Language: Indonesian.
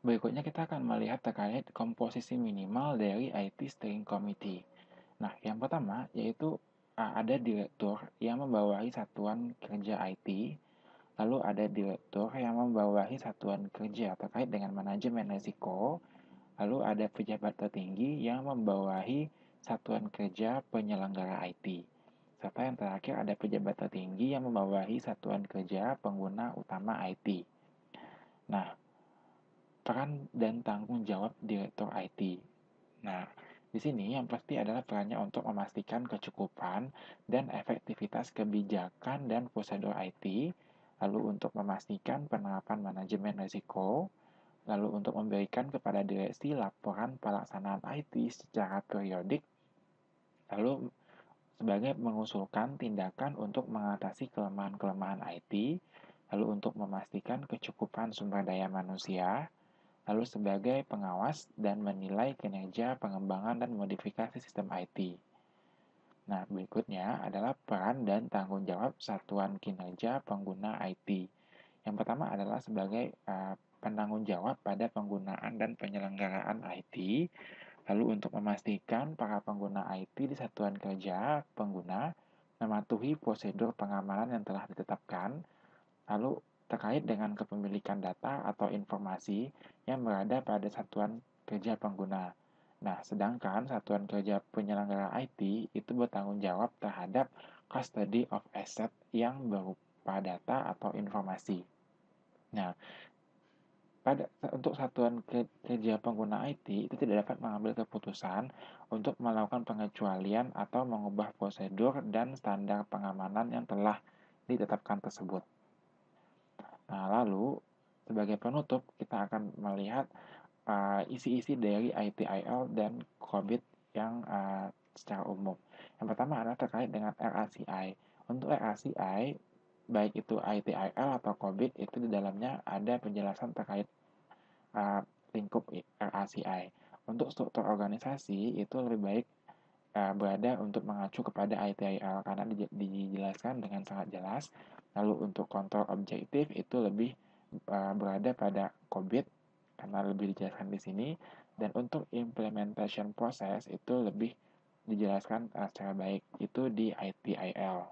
Berikutnya kita akan melihat terkait komposisi minimal dari IT Steering Committee. Nah, yang pertama yaitu ada direktur yang membawahi satuan kerja IT, lalu ada direktur yang membawahi satuan kerja terkait dengan manajemen risiko, lalu ada pejabat tertinggi yang membawahi satuan kerja penyelenggara IT. Serta yang terakhir ada pejabat tertinggi yang membawahi satuan kerja pengguna utama IT. Nah, peran dan tanggung jawab direktur IT. Nah, di sini yang pasti adalah perannya untuk memastikan kecukupan dan efektivitas kebijakan dan prosedur IT, lalu untuk memastikan penerapan manajemen risiko, lalu untuk memberikan kepada direksi laporan pelaksanaan IT secara periodik, lalu sebagai mengusulkan tindakan untuk mengatasi kelemahan-kelemahan IT, lalu untuk memastikan kecukupan sumber daya manusia, lalu sebagai pengawas dan menilai kinerja pengembangan dan modifikasi sistem IT. Nah, berikutnya adalah peran dan tanggung jawab satuan kinerja pengguna IT. Yang pertama adalah sebagai penanggung jawab pada penggunaan dan penyelenggaraan IT, lalu untuk memastikan para pengguna IT di satuan kerja pengguna mematuhi prosedur pengamanan yang telah ditetapkan, lalu terkait dengan kepemilikan data atau informasi yang berada pada satuan kerja pengguna. Nah, sedangkan satuan kerja penyelenggara IT itu bertanggung jawab terhadap custody of asset yang berupa data atau informasi. Nah, untuk satuan kerja pengguna IT itu tidak dapat mengambil keputusan untuk melakukan pengecualian atau mengubah prosedur dan standar pengamanan yang telah ditetapkan tersebut. Nah, lalu sebagai penutup kita akan melihat isi-isi dari ITIL dan COBIT yang secara umum. Yang pertama adalah terkait dengan RACI. Untuk RACI, baik itu ITIL atau COBIT, itu di dalamnya ada penjelasan terkait lingkup RACI. Untuk struktur organisasi, itu lebih baik berada untuk mengacu kepada ITIL karena dijelaskan dengan sangat jelas. Lalu untuk kontrol objektif itu lebih berada pada COBIT karena lebih dijelaskan di sini, dan untuk implementation process itu lebih dijelaskan secara baik itu di ITIL.